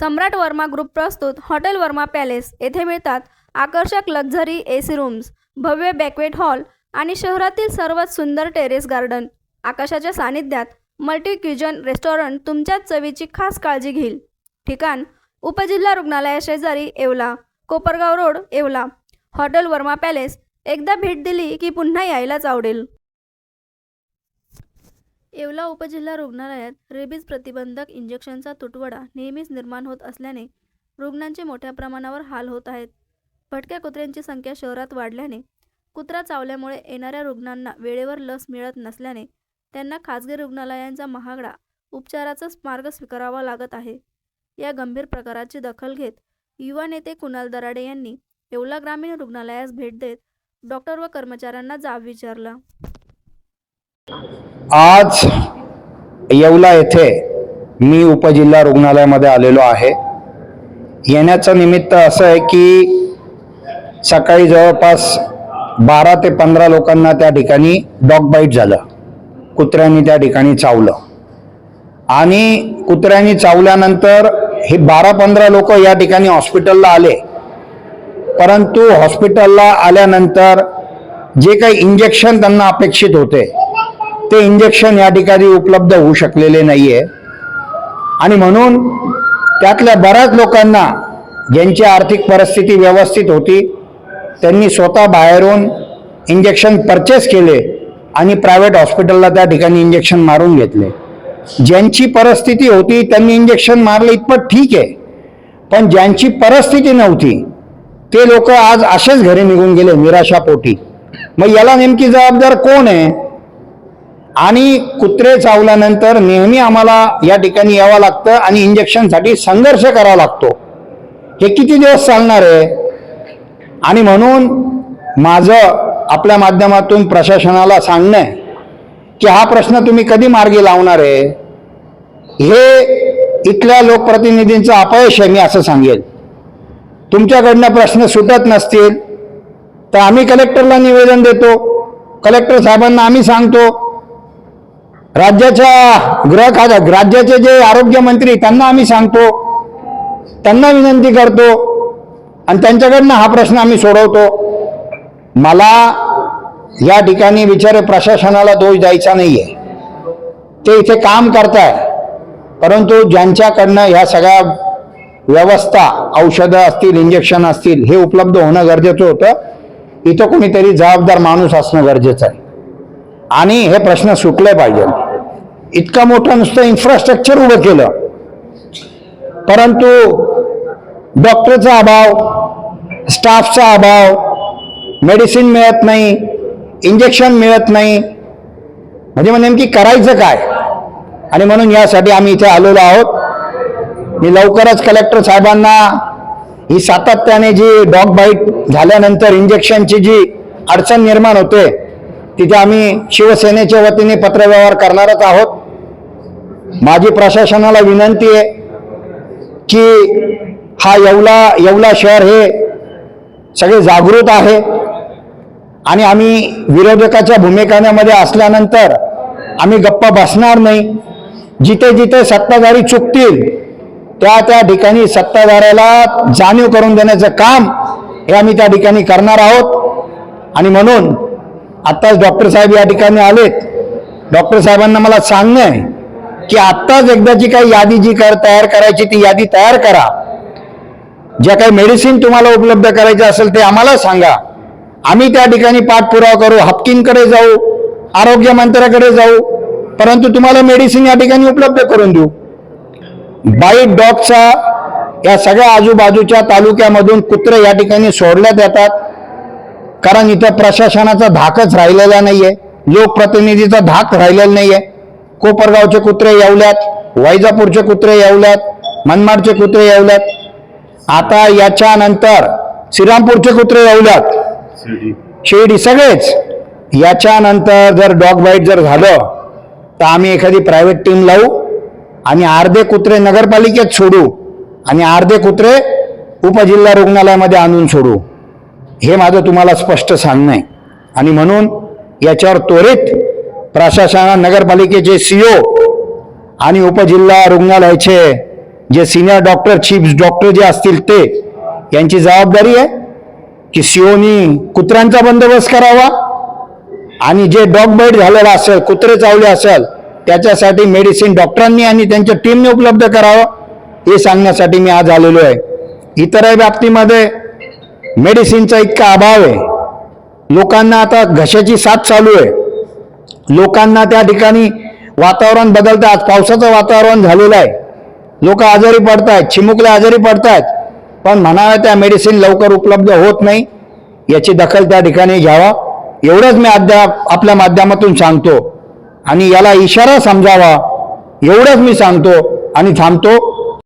सम्राट Verma group प्रस्तुत hotel Verma palace येथे मिळतात आकर्षक लक्झरी एसी रूम्स, भव्य बॅक्वेट हॉल आणि शहरातील सर्वात सुंदर टेरेस गार्डन। आकाशाच्या सानिध्यात मल्टी क्युजन रेस्टॉरंट तुमच्या चवीची खास काळजी घेईल। ठिकाण उपजिल्हा रुग्णालया शेजारी Yeola, Kopargaon road Yeola. Hotel Verma palace एकदा भेट दिली की पुन्हा यायलाच आवडेल। येवला उपजिल्हा रुग्णालयात रेबीज प्रतिबंधक इंजेक्शनचा तुटवडा नेहमीच निर्माण होत असल्याने रुग्णांचे मोठ्या प्रमाणावर हाल होत आहेत। भटक्या कुत्र्यांची संख्या शहरात वाढल्याने कुत्रा चावल्यामुळे येणाऱ्या रुग्णांना वेळेवर लस मिळत नसल्याने त्यांना खासगी रुग्णालयांचा महागडा उपचाराचा मार्ग स्वीकारावा लागत आहे। या गंभीर प्रकाराची दखल घेत युवा नेते कुणाल दराडे यांनी येवला ग्रामीण रुग्णालयास भेट देत डॉक्टर व कर्मचाऱ्यांना जाब विचारला। आज येवला येथे मी उपजिल्हा रुग्णालयामध्ये आलेलो आहे। येण्याचं निमित्त असं आहे की सकाळी जवळपास 12 ते 15 लोकांना त्या ठिकाणी डॉग बाईट झालं, कुत्र्यांनी त्या ठिकाणी चावलं आणि कुत्र्यांनी चावल्यानंतर हे 12-15 लोक या ठिकाणी हॉस्पिटलला आले, परंतु हॉस्पिटलला आल्यानंतर जे काही इंजेक्शन त्यांना अपेक्षित होते ते इंजेक्शन या ठिकाणी उपलब्ध होऊ शकलेले नाहीये आणि म्हणून त्यातल्या बऱ्याच लोकांना ज्यांची आर्थिक परिस्थिती व्यवस्थित होती त्यांनी स्वतः बाहेरून इंजेक्शन परचेस केले आणि प्रायव्हेट हॉस्पिटलला त्या ठिकाणी इंजेक्शन मारून घेतले। ज्यांची परिस्थिती होती त्यांनी इंजेक्शन मारले इतपत ठीक आहे, पण ज्यांची परिस्थिती नव्हती ते लोक आज असेच घरी निघून गेले निराशापोटी। मग याला नेमकी जबाबदार कोण आहे? आणि कुत्रे चावल्यानंतर नेहमी आम्हाला या ठिकाणी यावं लागतं आणि इंजेक्शनसाठी संघर्ष करावा लागतो। हे किती दिवस चालणार आहे? आणि म्हणून माझं आपल्या माध्यमातून प्रशासनाला सांगणं आहे की हा प्रश्न तुम्ही कधी मार्गी लावणार आहे? हे इथल्या लोकप्रतिनिधींचं अपयश आहे, मी असं सांगेल। तुमच्याकडनं प्रश्न सुटत नसतील तर आम्ही कलेक्टरला निवेदन देतो, कलेक्टर साहेबांना आम्ही सांगतो, राज्याचे जे आरोग्य मंत्री त्यांना आम्ही सांगतो, त्यांना विनंती करतो आणि त्यांच्याकडनं हा प्रश्न आम्ही सोडवतो। मला या ठिकाणी बिचारे प्रशासनाला दोष द्यायचा नाहीये, ते इथे काम करताय, परंतु ज्यांच्याकडनं ह्या सगळ्या व्यवस्था, औषधं असतील, इंजेक्शन असतील, हे उपलब्ध होणं गरजेचं होतं। इथं कोणीतरी जबाबदार माणूस असणं गरजेचं आहे आणि हे प्रश्न सुटले पाहिजे। इतका मोठं नुसतं इन्फ्रास्ट्रक्चर उभं केलं, परंतु डॉक्टरचा अभाव, स्टाफचा अभाव, मेडिसिन मिळत नाही, इंजेक्शन मिळत नाही, म्हणजे मग नेमकी करायचं काय? आणि म्हणून यासाठी आम्ही इथे आलेलो आहोत। मी लवकरच कलेक्टर साहेबांना ही सातत्याने जी डॉग बाईट झाल्यानंतर इंजेक्शनची जी अडचण निर्माण होते तिथे आम्ही शिवसेनेच्या वतीने पत्रव्यवहार करणारच आहोत। माझी प्रशासनाला विनंती आहे की हा येवला शहर हे सगळे जागृत आहे आणि आम्ही विरोधकाच्या भूमिकेमध्ये असल्यानंतर आम्ही गप्पा बसणार नाही। जिथे जिथे सत्ताधारी चुकतील त्या ठिकाणी सत्ताधाऱ्याला जाणीव करून देण्याचं काम हे आम्ही त्या ठिकाणी करणार आहोत। आणि म्हणून आत्ताच डॉक्टर साहेब या ठिकाणी आलेत, डॉक्टर साहेबांना मला सांगणं आहे की आत्ताच एकदाची काही यादी जी तयार करायची ती यादी तयार करा। ज्या काही मेडिसिन तुम्हाला उपलब्ध करायचे असेल ते आम्हाला सांगा, आम्ही त्या ठिकाणी पाठपुरावा करू, हापकिनकडे जाऊ, आरोग्य मंत्र्याकडे जाऊ, परंतु तुम्हाला मेडिसिन या ठिकाणी उपलब्ध करून देऊ। बाईट डॉगचा या सगळ्या आजूबाजूच्या तालुक्यामधून कुत्रे या ठिकाणी सोडण्यात येतात, कारण इथं प्रशासनाचा धाकच राहिलेला नाहीये, लोकप्रतिनिधीचा धाक राहिलेला नाहीये। कोपरगावचे कुत्रे येवल्यात, वैजापूरचे कुत्रे येवल्यात, मनमाडचे कुत्रे येवल्यात, आता याच्यानंतर श्रीरामपूरचे कुत्रे येवल्यात, शिर्डी, सगळेच। याच्यानंतर जर डॉग बाईट जर झालं तर आम्ही एखादी प्रायव्हेट टीम लावू आणि अर्धे कुत्रे नगरपालिकेत सोडू आणि अर्धे कुत्रे उपजिल्हा रुग्णालयामध्ये आणून सोडू, हे माझं तुम्हाला स्पष्ट सांगणं आहे। आणि म्हणून याच्यावर त्वरित प्रशासना, नगरपालिकेचे CEO आणि उपजिल्हा रुग्णालयाचे जे सिनियर डॉक्टर चीफ डॉक्टर जे असतील ते, यांची जबाबदारी आहे की सीओनी कुत्र्यांचा बंदोबस्त करावा आणि जे डॉग बाईट झालेला असेल, कुत्रे चावले असेल, त्याच्यासाठी मेडिसिन डॉक्टरांनी आणि त्यांच्या टीमने उपलब्ध करावं, हे सांगण्यासाठी मी आज आलेलो आहे. इतरही बाबतीमध्ये मेडिसिनचा इतका अभाव आहे. लोकांना आता घशाची साथ चालू आहे. लोकांना त्या ठिकाणी वातावरण बदलतं. आज पावसाचं वातावरण झालेलं आहे. लोक आजारी पडतायत, चिमुकले आजारी पडतायत, पण म्हणावं त्या मेडिसिन लवकर उपलब्ध होत नाही. याची दखल त्या ठिकाणी घ्यावा, एवढंच मी आपल्या माध्यमातून सांगतो आणि याला इशारा समजावा, एवढंच मी सांगतो आणि थांबतो.